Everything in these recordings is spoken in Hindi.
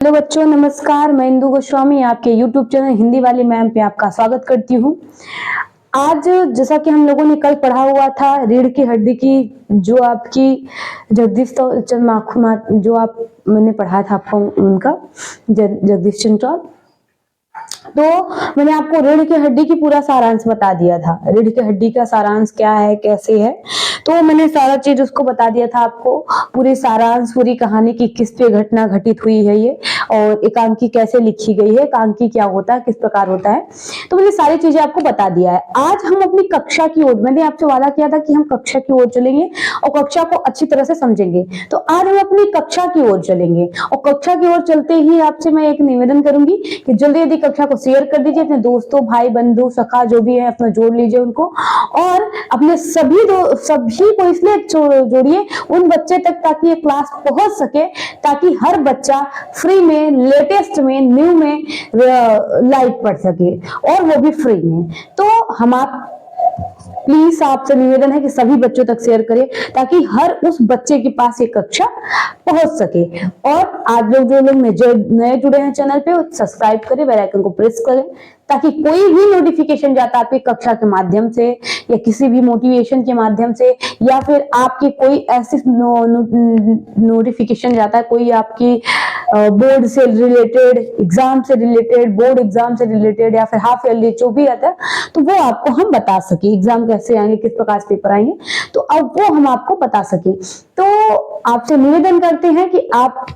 हेलो बच्चों, नमस्कार। मैं इंदु गोस्वामी आपके YouTube चैनल हिंदी वाली मैम पे आपका स्वागत करती हूँ। आज जैसा कि हम लोगों ने कल पढ़ा हुआ था रीढ़ की हड्डी की, जो आपकी जगदीश चंद्र माथुर, जो आप मैंने पढ़ा था आपको उनका जगदीश चंद्र। तो मैंने आपको रीढ़ की हड्डी की पूरा सारांश बता दिया था। रीढ़ की हड्डी का सारांश क्या है, कैसे है, तो मैंने सारा चीज उसको बता दिया था आपको। पूरी सारांश, पूरी कहानी की किस पे घटना घटित हुई है ये, और एकांकी कैसे लिखी गई है, एकांकी क्या होता है, किस प्रकार होता है, तो मैंने सारी चीजें आपको बता दिया है। आज हम अपनी कक्षा की ओर, मैंने आपसे वादा किया था कि हम कक्षा की ओर चलेंगे और कक्षा को अच्छी तरह से समझेंगे। तो आज हम अपनी कक्षा की ओर चलेंगे, और कक्षा की ओर चलते ही आपसे मैं एक निवेदन करूंगी कि जल्दी जल्दी कक्षा को शेयर कर दीजिए अपने दोस्तों, भाई बंधु, सखा जो भी है अपना जोड़ लीजिए उनको, और अपने सभी को इसलिए जोड़िए उन बच्चे तक ताकि ये क्लास पहुंच सके, ताकि हर बच्चा फ्री में, लेटेस्ट में, न्यू में लाइव पढ़ सके, और वो भी फ्री में। तो हम आप प्लीज आपसे निवेदन है कि सभी बच्चों तक शेयर करें ताकि हर उस बच्चे के पास ये कक्षा पहुंच सके। और आज लोग जो लोग नए जुड़े हैं चैनल पे, सब्सक्राइब करें, बेल आइकन को प्रेस करें, ताकि कोई भी नोटिफिकेशन जाता है आपकी कक्षा के माध्यम से, या किसी भी मोटिवेशन के माध्यम से, या फिर आपकी कोई ऐसी नोटिफिकेशन जाता है, कोई आपकी बोर्ड से रिलेटेड, एग्जाम से रिलेटेड, बोर्ड एग्जाम से रिलेटेड, या फिर हाफ ईयरली जो भी आता है, तो वो आपको हम बता सके, एग्जाम कैसे आएंगे, किस प्रकार से पेपर आएंगे, तो अब वो हम आपको बता सके। तो आपसे निवेदन करते हैं कि आप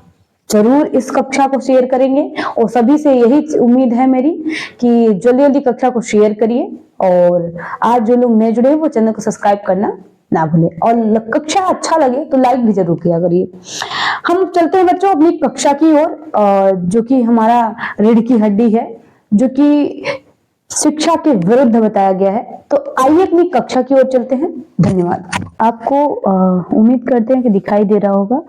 जरूर इस कक्षा को शेयर करेंगे, और सभी से यही उम्मीद है मेरी कि जल्दी जल्दी कक्षा को शेयर करिए। और आज जो लोग नए जुड़े हैं वो चैनल को सब्सक्राइब करना ना भूलें, और कक्षा अच्छा लगे तो लाइक भी जरूर किया करिए। हम चलते हैं बच्चों अपनी कक्षा की ओर, जो कि हमारा रीढ़ की हड्डी है, जो कि शिक्षा के विरुद्ध बताया गया है। तो आइए अपनी कक्षा की ओर चलते हैं। धन्यवाद। आपको उम्मीद करते हैं कि दिखाई दे रहा होगा।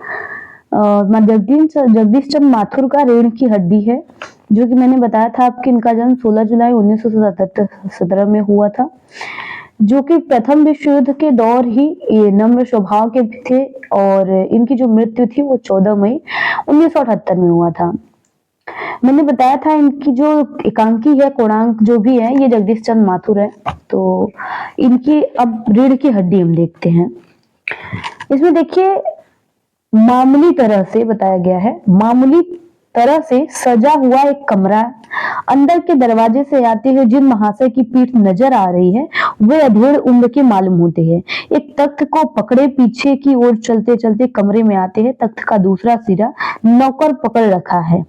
जगदीश चंद्र माथुर का रीढ़ की हड्डी है, जो कि मैंने बताया था आपकी, इनका जन्म 16 जुलाई 1917 में हुआ था, जो कि प्रथम विश्व युद्ध के दौर ही ये नम्र स्वभाव के थे, और इनकी जो मृत्यु थी वो 14 मई 1978 में हुआ था। मैंने बताया था इनकी जो एकांकी है, कोणांक जो भी है, ये जगदीश चंद्र माथुर है। तो इनकी अब रीढ़ की हड्डी हम देखते हैं। इसमें देखिए मामूली तरह से बताया गया है, मामूली तरह से सजा हुआ एक कमरा, अंदर के दरवाजे से आते हुए जिन महाशय की पीठ नजर आ रही है वे अधेड़ उम्र के मालूम होते हैं। एक तख्त को पकड़े पीछे की ओर चलते चलते कमरे में आते हैं। तख्त का दूसरा सिरा नौकर पकड़ रखा है।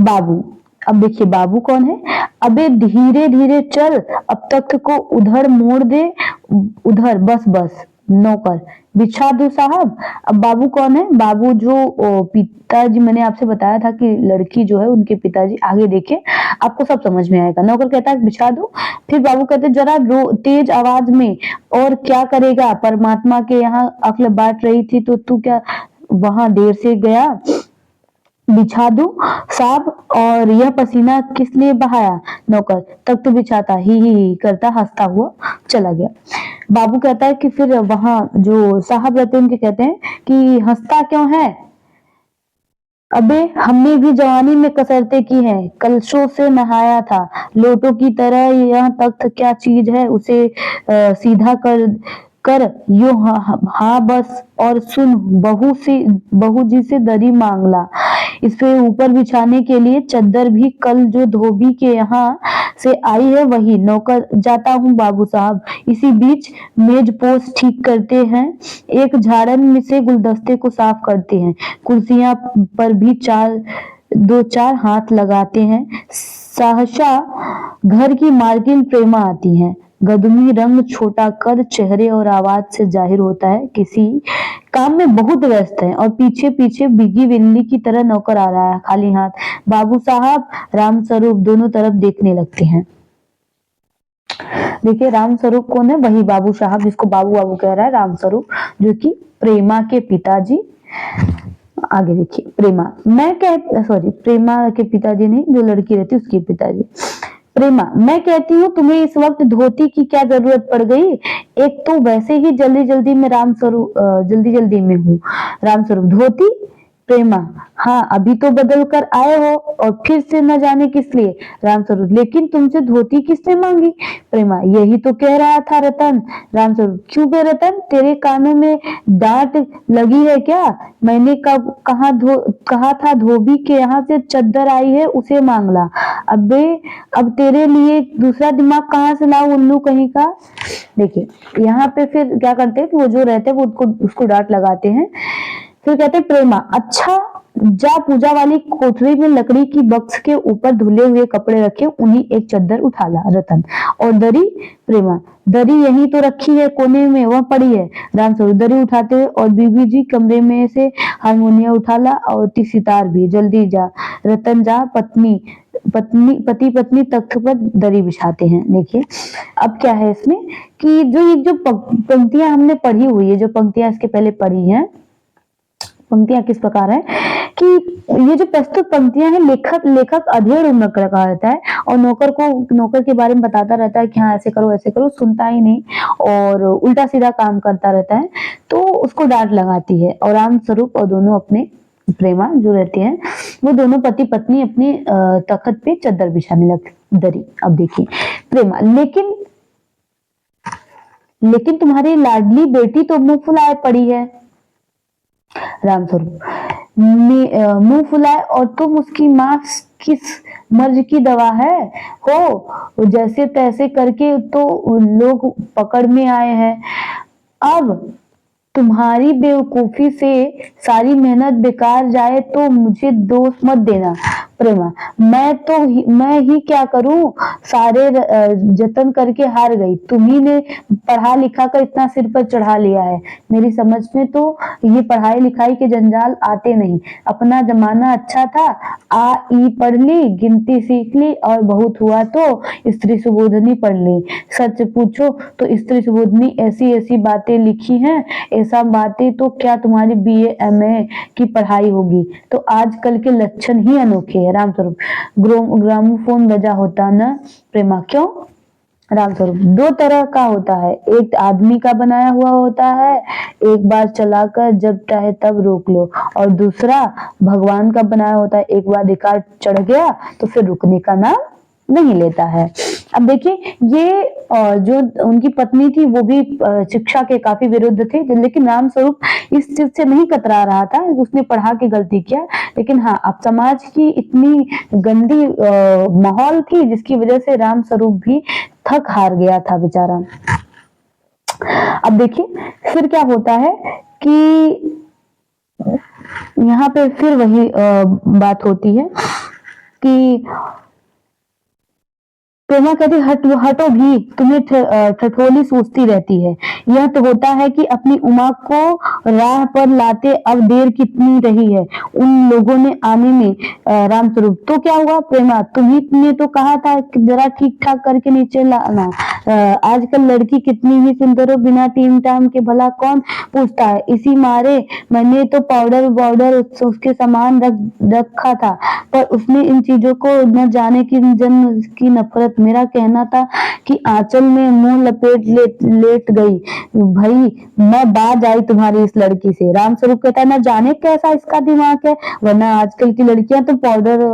बाबू, अब देखिए बाबू कौन है। अबे धीरे धीरे चल, अब तख्त को उधर मोड़ दे, उधर, बस बस। नौकर, बिछा दो साहब। अब बाबू कौन है? बाबू जो पिताजी, मैंने आपसे बताया था कि लड़की जो है उनके पिताजी, आगे देखे आपको सब समझ में आएगा। नौकर कहता है बिछा दो, फिर बाबू कहते जरा तेज आवाज में, और क्या करेगा, परमात्मा के यहाँ अक्ल बांट रही थी तो तू क्या वहां देर से गया? बिछा दो साहब, और यह पसीना किस लिए बहाया? नौकर, तब तो बिछाता ही करता हंसता हुआ चला गया। बाबू कहता है कि फिर वहां जो साहब रहते हैं उनके कहते हैं कि हंसता क्यों है? अबे हमने भी जवानी में कसरते की हैं, कलशों से नहाया था, लोटों की तरह। यह तख्त क्या चीज है, उसे सीधा कर कर यो हाँ बस, और सुन, बहू जी से दरी मांग ला। इसे ऊपर बिछाने के लिए चद्दर भी कल जो धोबी के यहाँ से आई है वही। नौकर, जाता हूँ बाबू साहब। इसी बीच मेज पोस्ट ठीक करते हैं, एक झाड़न में से गुलदस्ते को साफ करते हैं, कुर्सियां पर भी दो चार हाथ लगाते हैं। सहसा घर की मालकिन प्रेमा आती है। गदमी रंग, छोटा कद, चेहरे और आवाज से जाहिर होता है किसी काम में बहुत व्यस्त है, और पीछे पीछे बिगी बिल्ली की तरह नौकर आ रहा है खाली हाथ। बाबू साहब, राम स्वरूप दोनों तरफ देखने लगते हैं। देखिए राम स्वरूप कौन है? वही बाबू साहब जिसको बाबू बाबू कह रहा है, राम स्वरूप, जो कि प्रेमा के पिताजी। आगे देखिए, प्रेमा के पिताजी नहीं, जो लड़की रहती है उसके पिताजी। प्रेमा, मैं कहती हूँ तुम्हें इस वक्त धोती की क्या जरूरत पड़ गई? एक तो वैसे ही जल्दी जल्दी में जल्दी जल्दी में हूँ। राम स्वरूप, धोती? प्रेमा, हाँ अभी तो बदल कर आए हो और फिर से न जाने किस लिए। रामस्वरूप, लेकिन तुमसे धोती किसने मांगी। प्रेमा, यही तो कह रहा था रतन। रामस्वरूप, क्यों बे रतन, तेरे कानों में डांट लगी है क्या। मैंने कब कहा था धोबी के यहाँ से चद्दर आई है उसे मांग ला। अबे अब तेरे लिए दूसरा दिमाग कहाँ से लाऊं उल्लू कहीं का। देखिए यहाँ पे फिर क्या करते हैं कि वो जो रहते हैं वो उसको डांट लगाते हैं। फिर कहते हैं प्रेमा, अच्छा जा पूजा वाली कोठरी में लकड़ी की बक्स के ऊपर धुले हुए कपड़े रखे उन्हीं एक चद्दर उठा ला। रतन, और दरी। प्रेमा, दरी यही तो रखी है कोने में, वह पड़ी है। रामस्वरूप, दरी उठाते हुए, और बीबी जी कमरे में से हारमोनिया उठा ला और सितार भी, जल्दी जा। रतन जा, पति पत्नी तख्त पर दरी बिछाते हैं। देखिए अब क्या है इसमें कि जो पंक्तियां हमने पढ़ी हुई है, जो पंक्तियां इसके पहले पढ़ी हैं, पंक्तियां किस प्रकार है कि ये जो प्रस्तुत पंक्तियां हैं, लेखक अधेड़ उम्र का रहता है और नौकर के बारे में बताता रहता है कि हाँ ऐसे करो, सुनता ही नहीं और उल्टा सीधा काम करता रहता है, तो उसको डांट लगाती है। और रामस्वरूप और दोनों अपने प्रेमा जो रहते हैं वो दोनों पति पत्नी अपने तख्त पे चद्दर बिछाने लगते दरी। अब देखिए प्रेमा, लेकिन तुम्हारी लाडली बेटी तो मुंह फुलाए पड़ी है। रामस्वरूप, मुंह फुलाए और तुम उसकी माँ किस मर्ज की दवा है हो, जैसे तैसे करके तो लोग पकड़ में आए हैं। अब तुम्हारी बेवकूफी से सारी मेहनत बेकार जाए तो मुझे दोष मत देना। प्रेमा, मैं ही क्या करूं, सारे जतन करके हार गई। तुम्ही ने पढ़ा लिखा कर इतना सिर पर चढ़ा लिया है। मेरी समझ में तो ये पढ़ाई लिखाई के जंजाल आते नहीं। अपना जमाना अच्छा था, आ ई पढ़ ली, गिनती सीख ली और बहुत हुआ तो स्त्री सुबोधनी पढ़ ली। सच पूछो तो स्त्री सुबोधनी ऐसी ऐसी बातें लिखी हैं, ऐसा बातें तो क्या तुम्हारी बीए एमए की पढ़ाई होगी। तो आजकल के लक्षण ही अनोखे हैं। रामस्वरूप, ग्रामोफोन बजा होता न। प्रेमा, क्यों। रामस्वरूप, दो तरह का होता है, एक आदमी का बनाया हुआ होता है, एक बार चलाकर जब चाहे तब रोक लो, और दूसरा भगवान का बनाया होता है, एक बार रिकॉर्ड चढ़ गया तो फिर रुकने का नाम नहीं लेता है। अब देखिए ये जो उनकी पत्नी थी वो भी शिक्षा के काफी विरुद्ध थे, लेकिन रामस्वरूप इस चीज से नहीं कतरा रहा था, उसने पढ़ा के गलती किया। लेकिन हाँ अब समाज की इतनी गंदी माहौल थी जिसकी वजह से रामस्वरूप भी थक हार गया था बेचारा। अब देखिए फिर क्या होता है कि यहाँ पे फिर वही बात होती है कि प्रेमा कहती हटो भी, तुम्हें ठठोली सूझती रहती है। यह तो होता है कि अपनी उमा को राह पर लाते अब देर कितनी रही है उन लोगों ने आने में। रामस्वरूप, तो क्या हुआ। प्रेमा, तुम्ही ने तो कहा था कि जरा ठीक ठाक करके नीचे लाना। आजकल लड़की कितनी ही सुंदर हो, बिना टीम टाम के भला कौन पूछता है। इसी मारे मैंने तो पाउडर उसके सामान रखा था, पर उसने इन चीजों को न जाने की जन्म की नफरत। मेरा कहना था कि आंचल में मुंह लपेट लेट गई। भाई मैं बाज आई तुम्हारी इस लड़की से। रामस्वरूप कहता है न जाने कैसा इसका दिमाग है, वरना आजकल की लड़कियां तो पाउडर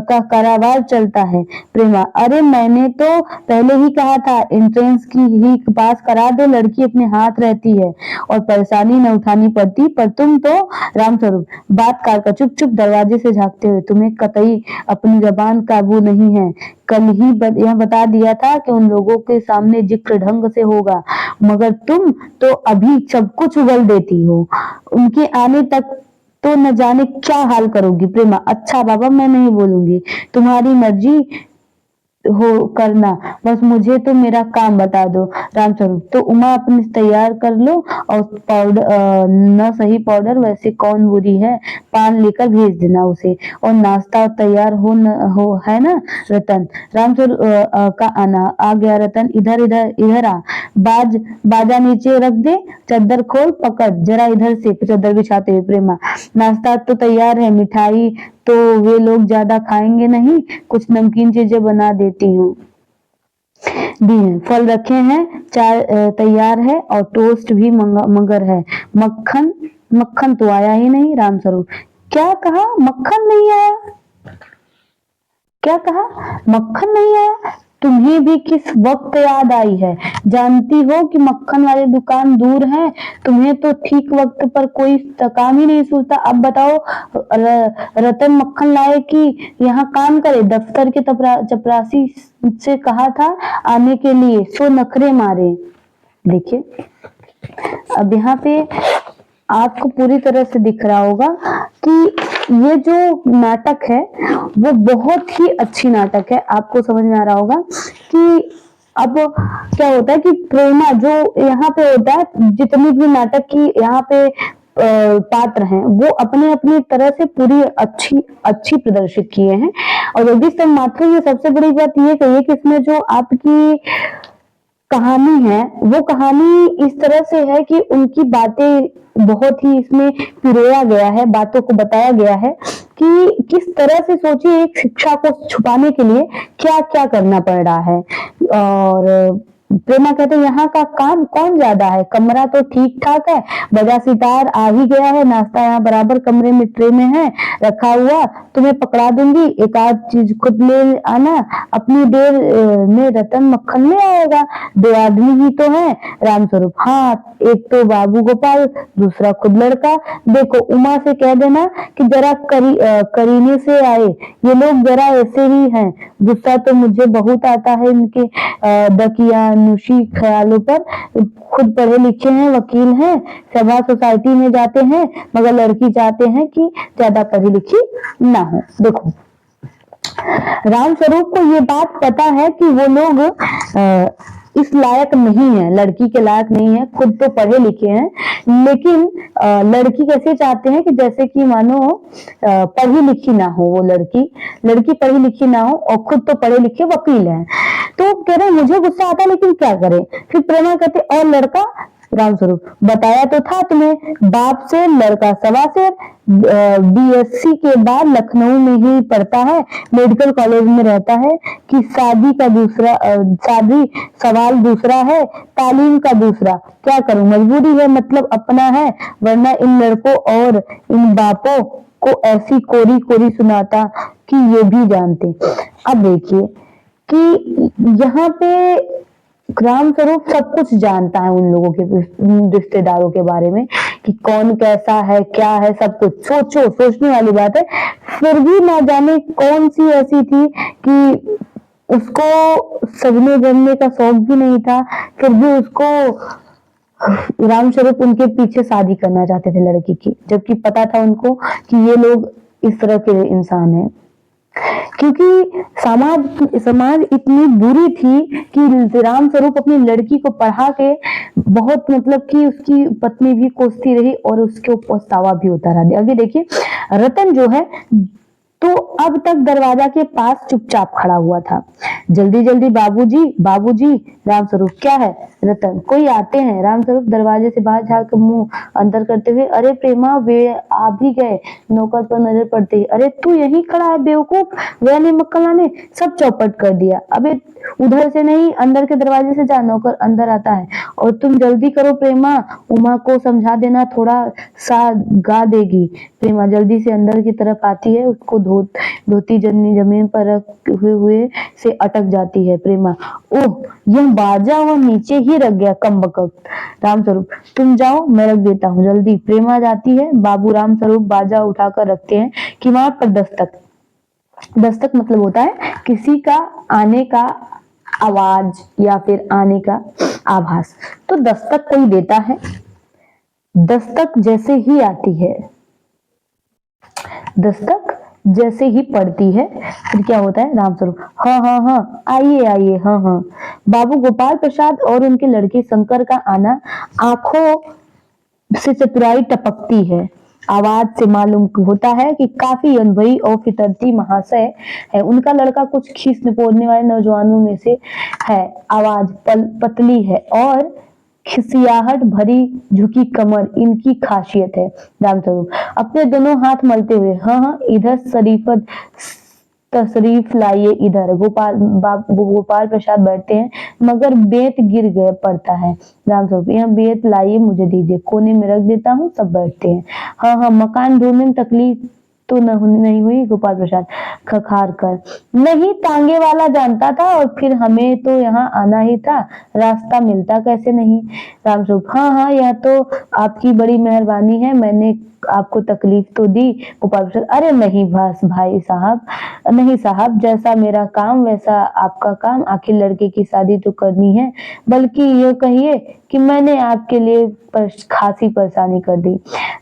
का कारोबार चलता है। प्रेमा, अरे मैंने तो पहले ही कहा था एंट्रेंस की ही पास करा दो, लड़की अपने हाथ रहती है और परेशानी न उठानी पड़ती, पर तुम तो। रामस्वरूप, बात काटकर चुप दरवाजे से झांकते हुए, तुम्हें कतई अपनी जबान काबू नहीं है। कल ही यह बता दिया था कि उन लोगों के सामने जिक्र ढंग से होगा, मगर तुम तो अभी सब कुछ उगल देती हो। उनके आने तक तो न जाने क्या हाल करोगी। प्रेमा, अच्छा बाबा मैं नहीं बोलूंगी, तुम्हारी मर्जी हो करना, बस मुझे तो मेरा काम बता दो। रामस्वरूप, तो उमा अपने तैयार कर लो और पाउडर न सही पाउडर वैसे कौन बुरी है, पान लेकर भेज देना उसे, और नाश्ता तैयार हो है ना। रतन, रामस्वरूप का आना आ गया। रतन, इधर आ, बाजा नीचे रख दे, चद्दर खोल, पकड़ जरा इधर से। चद्दर बिछाते हुए प्रेमा, नाश्ता तो तैयार है, मिठाई तो वे लोग ज्यादा खाएंगे नहीं, कुछ नमकीन चीजें बना देती हूँ दी हैं, फल रखे हैं, चाय तैयार है और टोस्ट भी मगर है। मक्खन तो आया ही नहीं। रामस्वरूप, क्या कहा? मक्खन नहीं आया। क्या कहा? मक्खन नहीं आया। तुम्हें भी किस वक्त याद आई है? जानती हो कि मक्खन वाली दुकान दूर है। तुम्हें तो ठीक वक्त पर कोई काम ही नहीं सूझता। अब बताओ रतन मक्खन लाए कि यहाँ काम करे? दफ्तर के चपरासी से कहा था आने के लिए, सो नखरे मारे। देखिए अब यहाँ पे आपको पूरी तरह से दिख रहा होगा कि ये जो नाटक है वो बहुत ही अच्छी नाटक है। आपको समझ में आ रहा होगा कि अब क्या होता है कि प्रेमा जो यहाँ पे होता है, जितनी भी नाटक की यहाँ पे पात्र हैं वो अपने अपनी तरह से पूरी अच्छी प्रदर्शित किए हैं। और जगदीश तन्मात्र की सबसे बड़ी बात ये कही कि इसमें जो आपकी कहानी है वो कहानी इस तरह से है कि उनकी बातें बहुत ही इसमें पिरोया गया है, बातों को बताया गया है कि किस तरह से सोचिए एक शिक्षा को छुपाने के लिए क्या क्या करना पड़ रहा है। और प्रेमा कहते यहाँ का काम कौन ज्यादा है, कमरा तो ठीक ठाक है, बजा सितार आ ही गया है, नाश्ता यहाँ बराबर कमरे में ट्रे में है रखा हुआ, तुम्हें पकड़ा दूंगी, एक आध चीज खुद ले आना, अपनी देर में रतन मक्खन ले आएगा, 2 आदमी ही तो है रामस्वरूप। हाँ, एक तो बाबू गोपाल, दूसरा खुद लड़का। देखो उमा से कह देना कि जरा करीने से आए, ये लोग जरा ऐसे ही हैं। गुस्सा तो मुझे बहुत आता है इनके दकियानुशी ख्यालों पर। खुद पढ़े लिखे हैं, वकील हैं, सभा सोसाइटी में जाते हैं, मगर लड़की चाहते हैं कि ज्यादा पढ़ी लिखी ना हो। देखो रामस्वरूप को ये बात पता है कि वो लोग इस लायक नहीं है, लड़की के लायक नहीं है, खुद तो पढ़े लिखे हैं, लेकिन लड़की कैसे चाहते हैं कि जैसे कि मानो पढ़ी लिखी ना हो वो लड़की पढ़ी लिखी ना हो और खुद तो पढ़े लिखे वकील हैं। तो कह रहे मुझे गुस्सा आता लेकिन क्या करें। फिर प्रेमा कहते और लड़का? रामस्वरूप बताया तो था तुम्हें, बाप से लड़का सवा से, बीएससी के बाद लखनऊ में ही पढ़ता है, मेडिकल कॉलेज में रहता है कि शादी सवाल दूसरा है, तालीम का दूसरा। क्या करूं, मजबूरी है, मतलब अपना है, वरना इन लड़कों और इन बापों को ऐसी कोरी कोरी सुनाता कि ये भी जानते। अब देखिए कि यहाँ पे रामस्वरूप सब कुछ जानता है उन लोगों के रिश्तेदारों के बारे में कि कौन कैसा है क्या है, सब कुछ सोचने वाली बात है। फिर भी ना जाने कौन सी ऐसी थी कि उसको सजने जमने का शौक भी नहीं था, फिर भी उसको रामस्वरूप उनके पीछे शादी करना चाहते थे लड़की की, जबकि पता था उनको कि ये लोग इस तरह के इंसान हैं। क्योंकि समाज इतनी बुरी थी कि रामस्वरूप अपनी लड़की को पढ़ा के बहुत मतलब कि उसकी पत्नी भी कोसती रही और उसके पछतावा भी होता रहा। आगे देखिए रतन जो है तो अब तक दरवाजा के पास चुपचाप खड़ा हुआ था। जल्दी जल्दी बाबूजी। रामस्वरूप क्या है? रतन कोई आते हैं। रामस्वरूप दरवाजे से बाहर झांक मुंह अंदर करते हुए, अरे प्रेमा वे आ भी गए। नौकर पर नजर पड़ते ही, अरे तू यहीं खड़ा है बेवकूफ, वे नहीं मक्खन ने सब चौपट कर दिया। अबे उधर से नहीं अंदर के दरवाजे से जा, नौकर अंदर आता है। और तुम जल्दी करो प्रेमा, उमा को समझा देना, थोड़ा सा गा देगी। प्रेमा जल्दी से अंदर की तरफ आती है, उसको धोती जमीन पर रखे हुए से अटक जाती है। प्रेमा ओह यह बाजा वह नीचे ही रख गया कमबख्त। रामस्वरूप तुम जाओ मैं रख देता हूँ जल्दी। प्रेमा जाती है, बाबू रामस्वरूप बाजा उठाकर रखते हैं कि वहां पर दस्तक मतलब होता है किसी का आने का आवाज या फिर आने का आभास। तो दस्तक कोई देता है, दस्तक जैसे ही आती है, दस्तक जैसे ही पड़ती है फिर क्या होता है? रामस्वरूप हाँ आइए हाँ। बाबू गोपाल प्रसाद और उनके लड़के शंकर का आना आंखों से चतुराई टपकती है। आवाज से मालूम होता है कि काफी अनुभवी और फितरती महाशय है। उनका लड़का कुछ खीस निपोड़ने वाले नौजवानों में से है। आवाज पतली है और खिसियाहट भरी झुकी कमर इनकी खासियत है। रामस्वरूप अपने दोनों हाथ मलते हुए हाँ इधर तशरीफ लाइए इधर। गोपाल प्रसाद बैठते हैं मगर बेत गिर गए पड़ता है। रामस्वरूप यह बेत लाइए मुझे दीजिए, कोने में रख देता हूँ। सब बैठते हैं। हाँ मकान ढूंढने में तो नहीं हुई। गोपाल प्रसाद खखार कर, नहीं तांगे वाला जानता था और फिर हमें तो यहाँ आना ही था, रास्ता मिलता कैसे नहीं। रामस्वरूप, हाँ हाँ यह तो आपकी बड़ी मेहरबानी है, मैंने आपको तकलीफ तो दी। गोपाल प्रसाद, अरे नहीं भाई साहब, नहीं साहब, जैसा मेरा काम वैसा आपका काम, आखिर लड़के की शादी तो करनी है, बल्कि ये कहिए कि मैंने आपके लिए खासी परेशानी कर दी।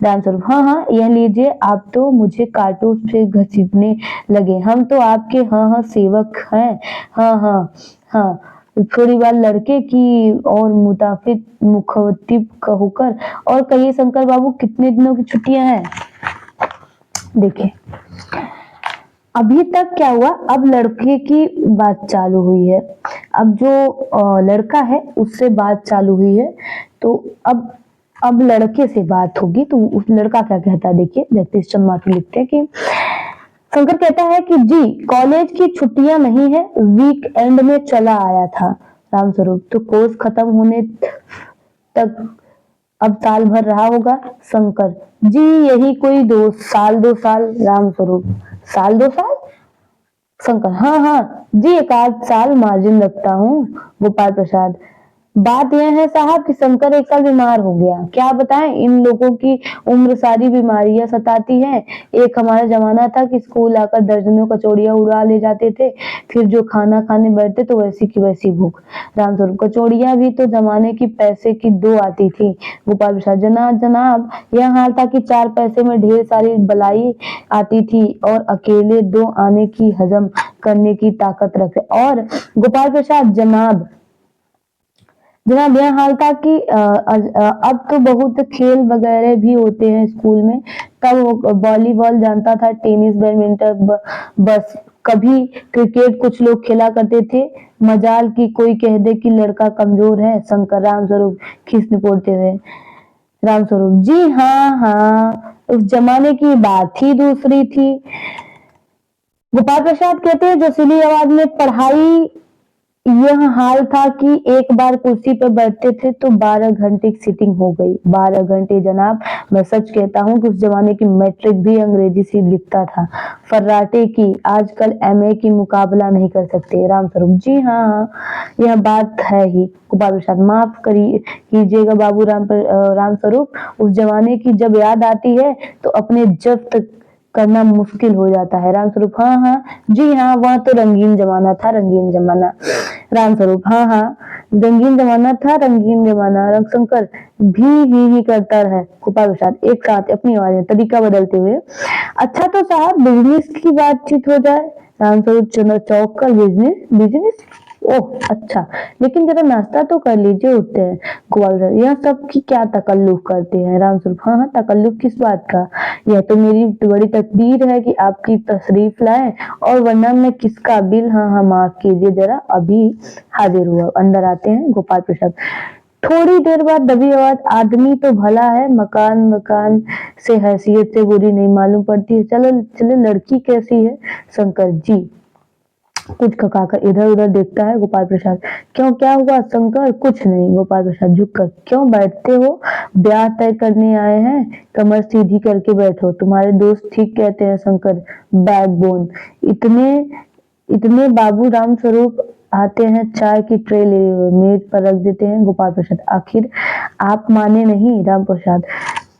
रामस्वरूप, हाँ हाँ यह लीजिए, आप तो मुझे कांटों से घसीटने लगे, हम तो आपके हाँ हाँ सेवक हैं। हाँ हाँ हाँ, थोड़ी बार लड़के की और मुखातिब होकर, और कहिए शंकर बाबू कितने दिनों की छुट्टियां हैं। देखिए अभी तक क्या हुआ, अब लड़के की बात चालू हुई है, अब जो लड़का है उससे बात चालू हुई है, तो अब लड़के से बात होगी, तो उस लड़का क्या कहता है देखिए, जगदीश चंद्र माथुर लिखते हैं कि शंकर कहता है कि जी कॉलेज की छुट्टियां नहीं है, वीक एंड में चला आया था। रामस्वरूप, तो कोर्स खत्म होने तक अब साल भर रहा होगा। शंकर, जी यही कोई 2 साल। रामस्वरूप, साल 2 साल। शंकर, हाँ हाँ जी, 1 आध साल मार्जिन रखता हूँ। गोपाल प्रसाद, बात यह है साहब कि शंकर 1 साल बीमार हो गया, क्या बताएं, इन लोगों की उम्र सारी बीमारियां सताती हैं। एक हमारा जमाना था कि स्कूल आकर दर्जनों कचौड़ियां उड़ा ले जाते थे, फिर जो खाना खाने बैठते तो वैसी की वैसी भूख। रामस्वरूप, कचौड़ियां भी तो जमाने की पैसे की 2 आती थी। गोपाल प्रसाद, जनाब यह हाल था कि 4 पैसे में ढेर सारी बलाई आती थी और अकेले 2 आने की हजम करने की ताकत रखते। और गोपाल प्रसाद, जनाब यह हाल था कि अब तो बहुत खेल वगैरह भी होते हैं स्कूल में, तब वॉलीबॉल जानता था, टेनिस, बैडमिंटन, बस कभी क्रिकेट कुछ लोग खेला करते थे, मजाल की कोई कह दे कि लड़का कमजोर है। शंकर, रामस्वरूप खीस निपोड़ते हुए, रामस्वरूप, जी हाँ हाँ, उस जमाने की बात ही दूसरी थी। गोपाल प्रसाद कहते हैं जोशीली आवाज में, पढ़ाई यह हाल था कि एक बार कुर्सी पर बैठते थे तो 12 घंटे की सीटिंग हो गई। 12 घंटे जनाब, मैं सच कहता हूँ कि उस जमाने की मैट्रिक भी अंग्रेजी से लिखता था, फर्राटे की, आजकल एमए की मुकाबला नहीं कर सकते। रामस्वरूप, जी हाँ यह बात है ही। गोपाल प्रसाद, माफ कीजिएगा बाबू रामस्वरूप, उस जमाने की जब याद आती है तो अपने जब्त करना मुश्किल हो जाता है। रामस्वरूप, हाँ हाँ जी हाँ, वह तो रंगीन जमाना था, रंगीन जमाना। रामस्वरूप, हाँ हाँ रंगीन जमाना था, रंगीन जमाना। रविशंकर भी ही करता है। गोपाल प्रसाद एक साथ अपनी आवाज में तरीका बदलते हुए, अच्छा तो साहब बिजनेस की बातचीत हो जाए। रामस्वरूप चंद्र चौक कर, बिजनेस ओह अच्छा, लेकिन जरा नाश्ता तो कर लीजिए, उठते हैं। गोपाल, यह सब की क्या तकल्लुफ करते हैं। रामस्वरूप, हाँ हाँ तकल्लुफ किस बात का, यह तो मेरी बड़ी तकदीर है कि आपकी तशरीफ लाए, और वरना मैं किसका बिल, हाँ हाँ माफ कीजिए जरा अभी हाजिर हुआ। अंदर आते हैं। गोपाल प्रसाद, थोड़ी देर बाद दबी आवाज, आदमी तो भला है, मकान से हैसियत से बुरी नहीं मालूम पड़ती है, चलो लड़की कैसी है। शंकर, जी कुछ खकाकर इधर उधर देखता है। गोपाल प्रसाद, क्यों क्या हुआ शंकर। कुछ नहीं। गोपाल प्रसाद झुककर, क्यों बैठते हो, ब्याह तय करने आए हैं, कमर सीधी करके बैठो, तुम्हारे दोस्त ठीक कहते हैं। शंकर, बैकबोन, इतने बाबू रामस्वरूप आते हैं, चाय की ट्रे ले हुए मेज पर रख देते हैं। गोपाल प्रसाद, आखिर आप माने नहीं। राम प्रसाद,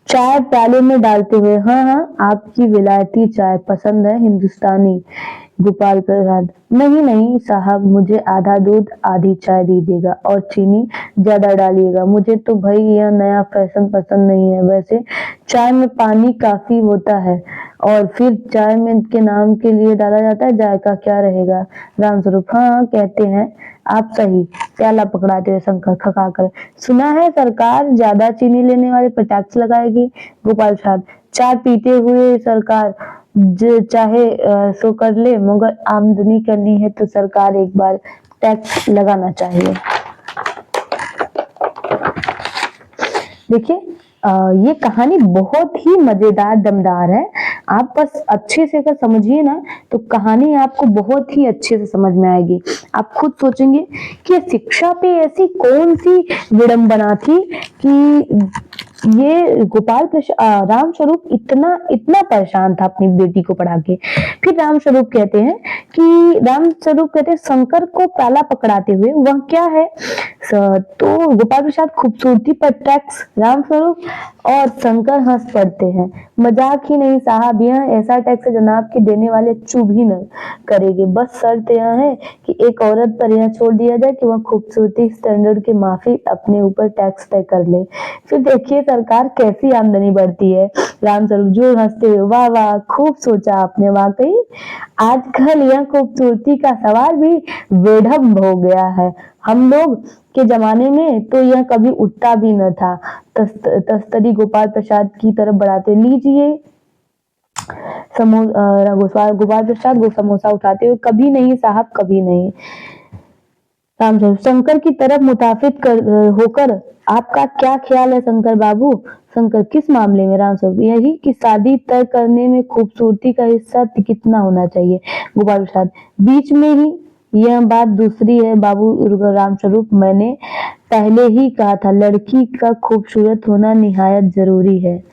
चाय प्याले में डालते हुए, हाँ हाँ आपकी विलायती चाय पसंद है, हिंदुस्तानी। गोपाल प्रसाद, नहीं साहब, मुझे आधा दूध आधी चाय दीजिएगा और चीनी ज्यादा डालिएगा, मुझे तो भाई यह नया फैशन पसंद नहीं है, वैसे चाय में पानी काफी होता है और फिर चाय में के नाम के लिए डाला जाता है, जायका क्या रहेगा। रामस्वरूप, हाँ कहते हैं आप सही। प्याला पकड़ाते हुए शंकर खकाकर, सुना है सरकार ज्यादा चीनी लेने वाले पर टैक्स लगाएगी। गोपाल प्रसाद, चाय पीते हुए सरकार चाहे सो कर ले, मगर आमदनी करनी है तो सरकार एक बार टैक्स लगाना चाहिए। देखिए ये कहानी बहुत ही मजेदार दमदार है, आप बस अच्छे से अगर समझिए ना तो कहानी आपको बहुत ही अच्छे से समझ में आएगी। आप खुद सोचेंगे कि शिक्षा पे ऐसी कौन सी विडंबना थी कि ये राम स्वरूप इतना इतना परेशान था अपनी बेटी को पढ़ा के। फिर राम स्वरूप कहते हैं शंकर को प्याला पकड़ाते हुए वह क्या है, तो गोपाल प्रसाद खूबसूरती पर टैक्स, राम स्वरूप और शंकर हंस पड़ते हैं। मजाक ही नहीं साहब, यह ऐसा टैक्स है जनाब के देने वाले चुभ ही न करेंगे। बस शर्त यह है कि एक औरत पर यह छोड़ दिया जाए कि वह खूबसूरती स्टैंडर्ड के माफी अपने ऊपर टैक्स तय कर ले। फिर देखिए सरकार कैसी आमदनी बढ़ती है। रामस्वरूप जोर हंसते हुए, वाह वाह, खूब सोचा आपने, वाकई आजकल यह खूबसूरती का सवाल भी बेढंग हो गया है। हम लोग के जमाने में तो यह कभी उठता भी न था। तस्तरी गोपाल प्रसाद की तरफ बढ़ाते, लीजिए गोपाल प्रसाद वो समोसा उठाते हुए, कभी नहीं साहब, कभी नहीं। रामस्वरूप शंकर की तरफ मुताफिक होकर, आपका क्या ख्याल है शंकर बाबू? शंकर, किस मामले में? रामस्वरूप, यही कि शादी तय करने में खूबसूरती का हिस्सा कितना होना चाहिए। गोपाल प्रसाद, बीच में ही यह बात दूसरी है बाबू रामस्वरूप, मैंने पहले ही कहा था लड़की का खूबसूरत होना निहायत जरूरी है।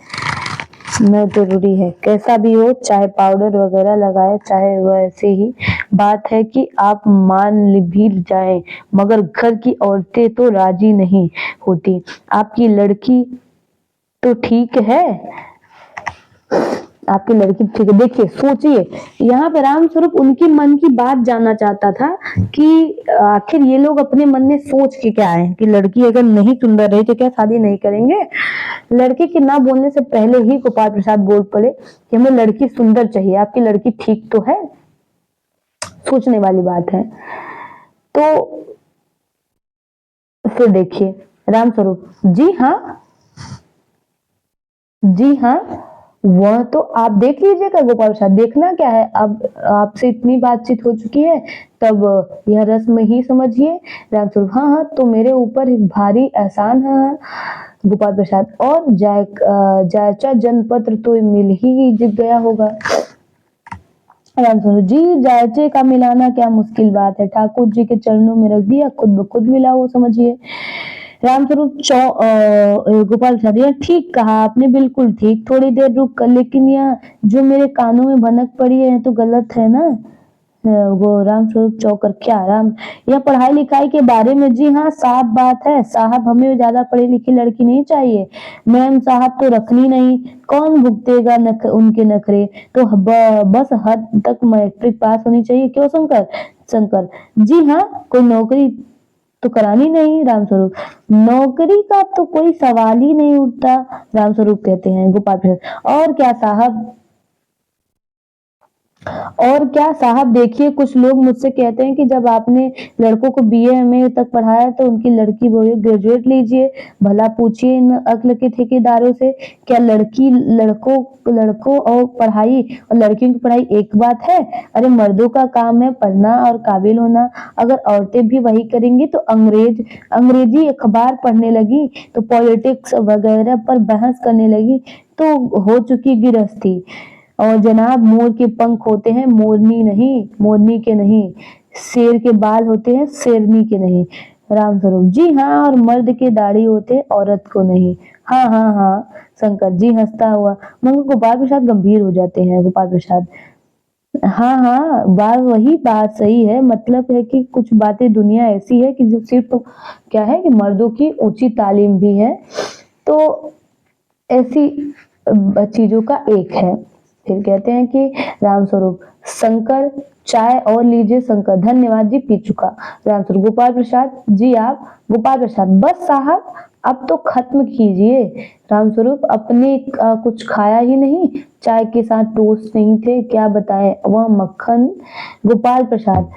न जरूरी है, कैसा भी हो, चाहे पाउडर वगैरह लगाए, चाहे वैसे ही बात है कि आप मान भी जाएं, मगर घर की औरतें तो राजी नहीं होती। आपकी लड़की तो ठीक है, आपकी लड़की ठीक है। देखिए सोचिए, यहाँ पे रामस्वरूप उनकी मन की बात जानना चाहता था कि आखिर ये लोग अपने मन में सोच के क्या आए कि लड़की अगर नहीं सुंदर रही तो क्या शादी नहीं करेंगे। लड़के के ना बोलने से पहले ही गोपाल प्रसाद बोल पड़े कि हमें लड़की सुंदर चाहिए, आपकी लड़की ठीक तो है। सोचने वाली बात है। तो फिर देखिए रामस्वरूप, जी हाँ, जी हाँ, वह तो आप देख लीजिएगा गोपाल प्रसाद, देखना क्या है, अब आपसे इतनी बातचीत हो चुकी है, तब यह रस्म ही समझिए। रामस्वरूप, हाँ हाँ, तो मेरे ऊपर एक भारी एहसान है। गोपाल प्रसाद, और जायचा जनपत्र तो मिल ही गया होगा। रामस्वरूप, जी जायचे का मिलाना क्या मुश्किल बात है, ठाकुर जी के चरणों में रख दिया, खुद ब खुद मिला वो समझिए। रामस्वरूप, गोपाल प्रसाद, यह ठीक कहा आपने, बिल्कुल ठीक, थोड़ी देर रुक कर, लेकिन यह जो मेरे कानों में भनक पड़ी है तो गलत है ना। वो रामस्वरूप चौकर, क्या राम, यह पढ़ाई लिखाई के बारे में? जी हाँ, साफ बात है साहब, हमें ज्यादा पढ़ी लिखी लड़की नहीं चाहिए। मैम साहब तो रखनी नहीं, कौन भुगतेगा उनके नखरे, तो बस हद तक मैट्रिक पास होनी चाहिए, क्यों शंकर? शंकर, जी हाँ, कोई नौकरी तो करानी नहीं। रामस्वरूप, नौकरी का तो कोई सवाल ही नहीं उठता। रामस्वरूप कहते हैं, गोपाल प्रसाद, और क्या साहब, और क्या साहब, देखिए कुछ लोग मुझसे कहते हैं कि जब आपने लड़कों को बीए एमए तक पढ़ाया तो उनकी लड़की बोले ग्रेजुएट लीजिए। भला पूछिए इन अक्ल के ठेकेदारों से, क्या लड़की लड़कों लड़कों और पढ़ाई और लड़कियों की पढ़ाई एक बात है? अरे मर्दों का काम है पढ़ना और काबिल होना, अगर औरतें भी वही करेंगी तो अंग्रेजी अखबार पढ़ने लगी तो पॉलिटिक्स वगैरह पर बहस करने लगी तो हो चुकी गिरफ्ती। और जनाब, मोर के पंख होते हैं, मोरनी नहीं, मोरनी के नहीं, शेर के बाल होते हैं, शेरनी के नहीं। रामस्वरूप, जी हाँ, और मर्द के दाढ़ी होते हैं, औरत को नहीं। हाँ हाँ हाँ। शंकर जी हंसता हुआ, मगर गोपाल प्रसाद गंभीर हो जाते हैं। गोपाल प्रसाद, हाँ हाँ, वही बात सही है, मतलब है कि कुछ बातें दुनिया ऐसी है कि जो सिर्फ क्या है कि मर्दों की ऊंची तालीम भी है, तो ऐसी चीजों का एक है। फिर कहते हैं कि रामस्वरूप, शंकर, चाय और लीजिए। शंकर, धन्यवाद जी, पी चुका। रामस्वरूप, गोपाल प्रसाद जी आप? गोपाल प्रसाद, बस साहब अब तो खत्म कीजिए। रामस्वरूप, अपने कुछ खाया ही नहीं, चाय के साथ टोस्ट नहीं थे, क्या बताएं वह मक्खन। गोपाल प्रसाद,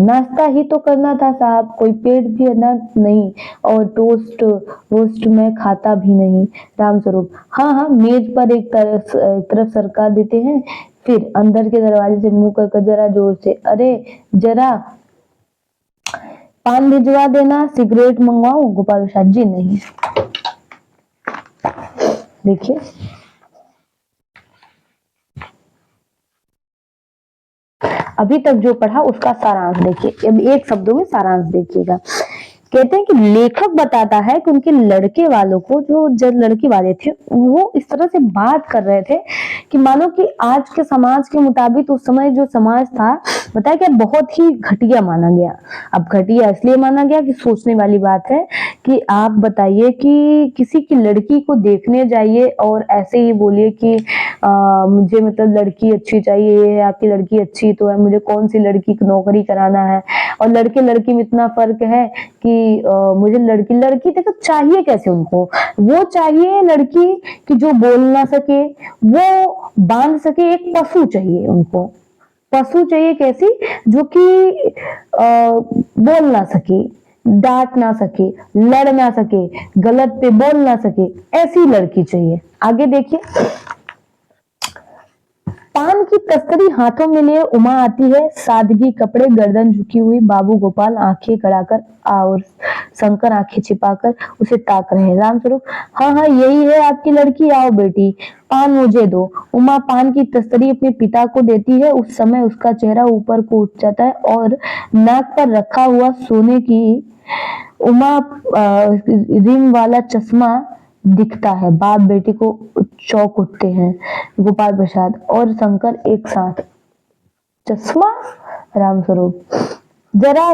नाश्ता ही तो करना था साहब, कोई पेट भी ना नहीं, और टोस्ट वोस्ट में खाता भी नहीं। रामस्वरूप, हाँ हाँ, मेज पर एक तरफ सरका देते हैं, फिर अंदर के दरवाजे से मुंह कर जरा जोर से, अरे जरा पान भिजवा देना, सिगरेट मंगवाऊं? गोपाल प्रसाद जी नहीं। देखिए अभी तक जो पढ़ा उसका सारांश देखिए, अब एक शब्दों में सारांश देखिएगा कहते हैं कि लेखक बताता है कि उनके लड़के वालों को, जो जब लड़के वाले थे वो इस तरह से बात कर रहे थे कि मानो कि आज के समाज के मुताबिक उस समय जो समाज था, बताया क्या, बहुत ही घटिया माना गया। अब घटिया इसलिए माना गया कि सोचने वाली बात है कि आप बताइए कि किसी की लड़की को देखने जाइए और ऐसे ही बोलिए कि मुझे मतलब लड़की अच्छी चाहिए, ये है आपकी लड़की अच्छी तो है, मुझे कौन सी लड़की को नौकरी कराना है, और लड़के लड़की में इतना फर्क है कि मुझे लड़की लड़की देखो चाहिए कैसे उनको, वो चाहिए लड़की कि जो बोल ना सके, वो बांध सके, एक पशु चाहिए उनको। पशु चाहिए कैसी, जो कि बोल ना सके, डांट ना सके, लड़ ना सके, गलत पे बोल ना सके, ऐसी लड़की चाहिए। आगे देखिए, पान की तस्करी हाथों में लिए उमा आती है, सादगी कपड़े, गर्दन झुकी हुई। बाबू गोपाल आंखें गड़ाकर और शंकर आंखें छिपाकर उसे ताक रहे हैं। रामस्वरूप, हाँ हाँ यही है आपकी लड़की, आओ बेटी पान मुझे दो। उमा पान की तस्तरी अपने पिता को देती है। उस समय उसका चेहरा ऊपर को उठ जाता है और नाक पर रखा हुआ सोने की उमा रिम वाला चश्मा दिखता है। बाप बेटी को चौंक उठते हैं गोपाल प्रसाद और शंकर एक साथ। चश्मा? रामस्वरूप, जरा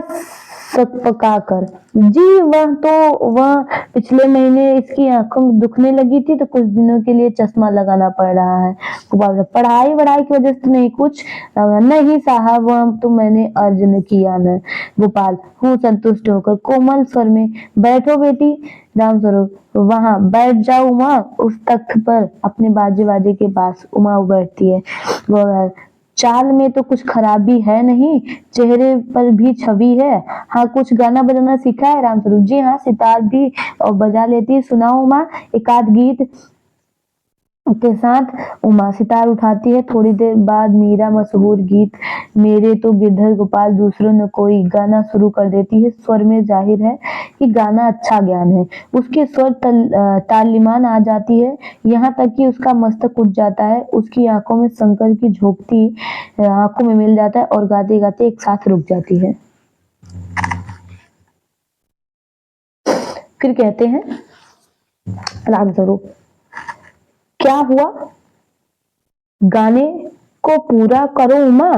सकपकाकर, जी वह पिछले महीने इसकी आंखों में दुखने लगी थी तो कुछ दिनों के लिए चश्मा लगाना पड़ रहा है। गोपाल, पढ़ाई वढ़ाई की वजह से नहीं कुछ? नहीं साहब, वह तो मैंने अर्जन किया न। गोपाल, हूँ संतुष्ट होकर कोमल स्वर में, बैठो बेटी। रामस्वरूप, वहां बैठ जाओ उमा, उस तख्त पर अपने बाजे के पास। उमा बैठती है। वो, चाल में तो कुछ खराबी है नहीं, चेहरे पर भी छवि है। हाँ, कुछ गाना बजाना सीखा है? रामस्वरूप, जी हाँ, सितार भी और बजा लेती है। सुनाओ माँ एक आध गीत। के साथ उमा सितार उठाती है। थोड़ी देर बाद मीरा मशहूर गीत मेरे तो गिरधर गोपाल दूसरों न कोई गाना शुरू कर देती है। स्वर में जाहिर है कि गाना अच्छा ज्ञान है। उसके स्वर तालिमान आ जाती है, यहाँ तक कि उसका मस्तक उठ जाता है। उसकी आंखों में शंकर की झोंकती आंखों में मिल जाता है और गाते गाते एक साथ रुक जाती है। फिर कहते हैं रामस्वरूप, क्या हुआ, गाने को पूरा करो उमा।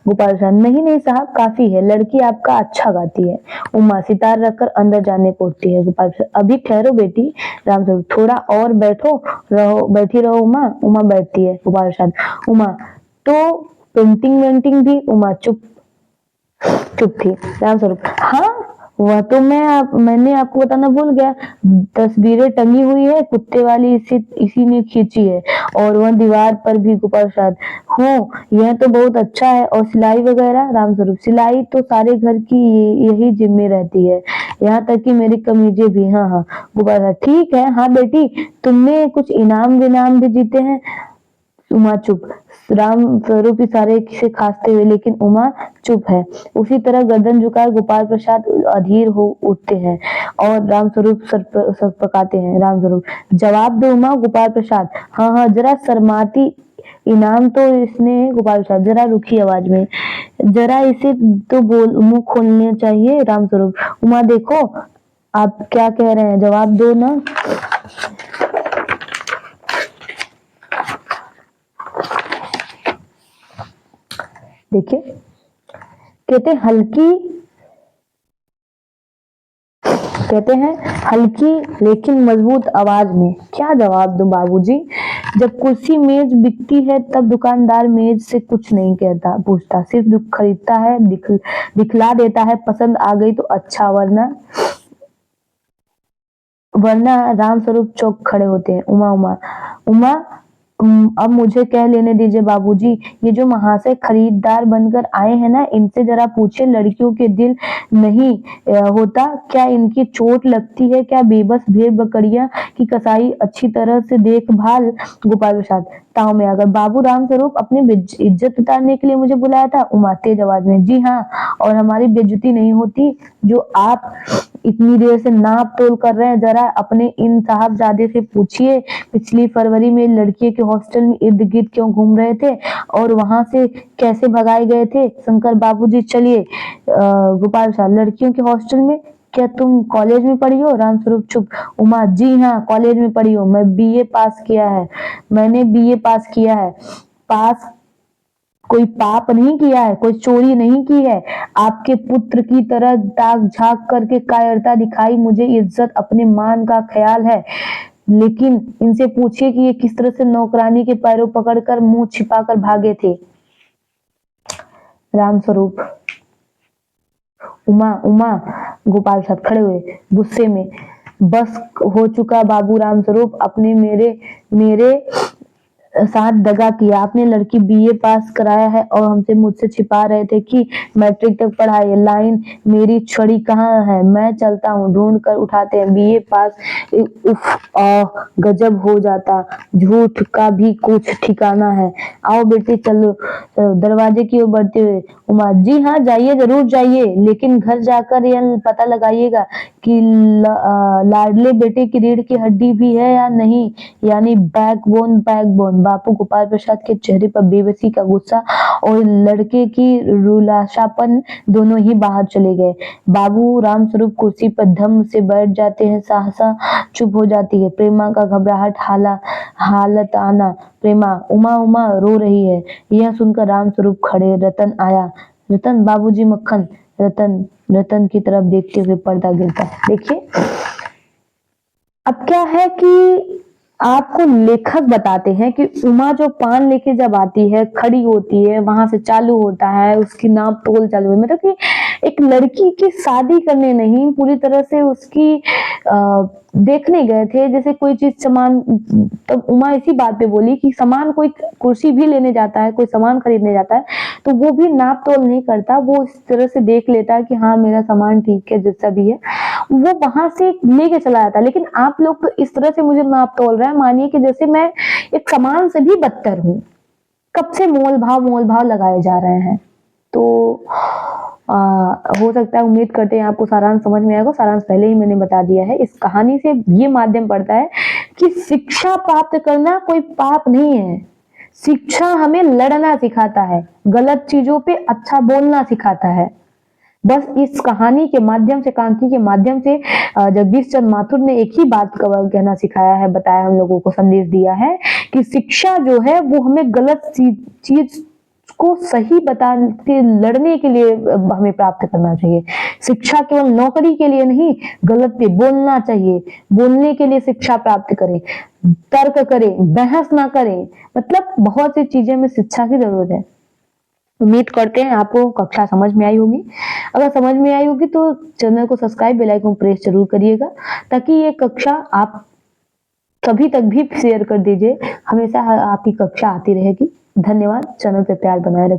गोपाल साहब, नहीं नहीं साहब, काफी है, लड़की आपका अच्छा गाती है। उमा सितार रखकर अंदर जाने को उठती है। गोपाल साहब, अभी ठहरो बेटी। रामस्वरूप, थोड़ा और बैठी रहो उमा। उमा बैठती है। गोपाल साहब, उमा तो पेंटिंग वेंटिंग भी? उमा चुप थी। रामस्वरूप, हाँ वह तो मैंने आपको बताना भूल गया, तस्वीरें टंगी हुई है कुत्ते वाली, इसी ने खींची है, और वह दीवार पर भी। गोपाल प्रसाद, हो यह तो बहुत अच्छा है, और सिलाई वगैरह? रामस्वरूप, सिलाई तो सारे घर की यही जिम्मे रहती है, यहाँ तक कि मेरी कमीजें भी। हाँ हाँ। गोपाल प्रसाद, ठीक है। हाँ बेटी, तुमने कुछ इनाम विनाम भी जीते हैं? उमा चुप। राम स्वरूप इशारे से खांसते हुए, लेकिन उमा चुप है। उसी तरह गर्दन झुकाए गोपाल प्रसाद अधीर हो उठते हैं और राम स्वरूप सर पकाते हैं। राम स्वरूप, जवाब दो उमा। गोपाल प्रसाद, हाँ हाँ जरा शर्माती, इनाम तो इसने। गोपाल प्रसाद जरा रुखी आवाज में, जरा इसे तो बोल, मुंह खोलने चाहिए। राम स्वरूप, उमा देखो आप क्या कह रहे हैं, जवाब दो ना। देखिए, कहते हैं हल्की लेकिन मजबूत आवाज में, क्या जवाब दूं बाबूजी? जब कुर्सी मेज बिकती है तब दुकानदार मेज से कुछ नहीं कहता पूछता, सिर्फ खरीदता है, दिखला देता है, पसंद आ गई तो अच्छा, वरना राम स्वरूप चौक खड़े होते हैं। उमा उमा उमा अब मुझे कह लेने दीजिए बाबूजी, ये जो महाशय खरीदार बनकर आए हैं ना, इनसे जरा पूछे लड़कियों के दिल नहीं होता क्या, इनकी चोट लगती है क्या, बेबस भेड़ बकरियां की कसाई अच्छी तरह से देखभाल। गोपाल प्रसाद, ताव में आकर, बाबू राम स्वरूप अपनी इज्जत उतारने के लिए मुझे बुलाया था? उमा तेज आवाज में, जी हाँ, और हमारी बेइज्जती नहीं होती जो आप इतनी देर से नाप तोल कर रहे हैं? जरा अपने इन साहबजादे से पूछिए पिछली फरवरी में लड़कियों के हॉस्टल में इर्द गिर्द क्यों घूम रहे थे और वहां से कैसे भगाए गए थे। शंकर, बाबूजी चलिए। गोपाल साहब, लड़कियों के हॉस्टल में क्या तुम कॉलेज में पढ़ी हो? रामस्वरूप चुप। उमा, जी हाँ, कॉलेज में पढ़ी हो। मैं बीए पास किया है। मैंने बीए पास किया है। पास कोई पाप नहीं किया है, कोई चोरी नहीं की है। आपके पुत्र की तरह ताक झांक करके कायरता दिखाई। मुझे इज्जत, अपने मान का ख्याल है, लेकिन इनसे पूछिए कि ये किस तरह से नौकरानी के पैरों पकड़कर मुंह छिपाकर भागे थे। रामस्वरूप, उमा, उमा। गोपाल साहब खड़े हुए गुस्से में। बस हो चुका बाबू रामस्वरूप, अपने मेरे मेरे साथ दगा किया। आपने लड़की बीए पास कराया है और हमसे मुझसे छिपा रहे थे कि मैट्रिक तक पढ़ाई। लाइन, मेरी छड़ी कहाँ है? मैं चलता हूँ, ढूंढ कर उठाते हैं। बीए पास, उफ, गजब हो जाता। झूठ का भी कुछ ठिकाना है। आओ बेटे चलो। दरवाजे की ओर बढ़ते हुए उमा, जी हाँ, जाइए, जरूर जाइए, लेकिन घर जाकर यह पता लगाइएगा कि लाडले बेटे की रीढ़ की हड्डी भी है या नहीं, यानी बैकबोन। बैकबोन। बापू गोपाल प्रसाद के चेहरे पर बेबसी का गुस्सा और लड़के की रुलाशापन दोनों ही बाहर चले गए। बाबू रामस्वरूप कुर्सी पर धम से बैठ जाते हैं। सहसा चुप हो जाती है। प्रेमा का घबराहट हालत आना। प्रेमा, उमा, उमा रो रही है। यह सुनकर रामस्वरूप खड़े। रतन आया। रतन, बाबूजी मक्खन। रतन रतन की तरफ देखते हुए पर्दा गिरता है। देखिए, अब क्या है कि आपको लेखक बताते हैं कि उमा जो पान लेके जब आती है, खड़ी होती है, वहां से चालू होता है उसकी नाप तोल चालू है। मतलब कि एक लड़की की शादी करने नहीं, पूरी तरह से उसकी देखने गए थे जैसे कोई चीज सामान। तब उमा इसी बात पे बोली कि सामान, कोई कुर्सी भी लेने जाता है, कोई सामान खरीदने जाता है, तो वो भी नाप तोल नहीं करता, वो इस तरह से देख लेता है कि हाँ मेरा सामान ठीक है, जैसा भी है वो वहां से लेके चला जाता है। लेकिन आप लोग तो इस तरह से मुझे नाप तोल रहे हैं, मानिए कि जैसे मैं एक सामान से भी बदतर हूँ। कब से मोल भाव लगाए जा रहे हैं। तो हो सकता है, उम्मीद करते हैं आपको सारांश समझ में आएगा। सारांश पहले ही मैंने बता दिया है। इस कहानी से ये माध्यम पड़ता है कि शिक्षा प्राप्त करना कोई पाप नहीं है। शिक्षा हमें लड़ना सिखाता है, गलत चीजों पे अच्छा बोलना सिखाता है। बस इस कहानी के माध्यम से, कांकी के माध्यम से जगदीश चंद्र माथुर ने एक ही बात कहना सिखाया है, बताया, हम लोगों को संदेश दिया है कि शिक्षा जो है वो हमें गलत चीज को सही बताते लड़ने के लिए हमें प्राप्त करना चाहिए। शिक्षा केवल नौकरी के लिए नहीं, गलत पे बोलना चाहिए, बोलने के लिए शिक्षा प्राप्त करें, तर्क करें, बहस ना करें। मतलब बहुत सी चीजें में शिक्षा की जरूरत है। उम्मीद करते हैं आपको कक्षा समझ में आई होगी। अगर समझ में आई होगी तो चैनल को सब्सक्राइब, बेल आइकन प्रेस जरूर करिएगा, ताकि ये कक्षा आप सभी तक भी शेयर कर दीजिए। हमेशा आपकी कक्षा आती रहेगी। धन्यवाद। चैनल पे प्यार बनाए रखिए।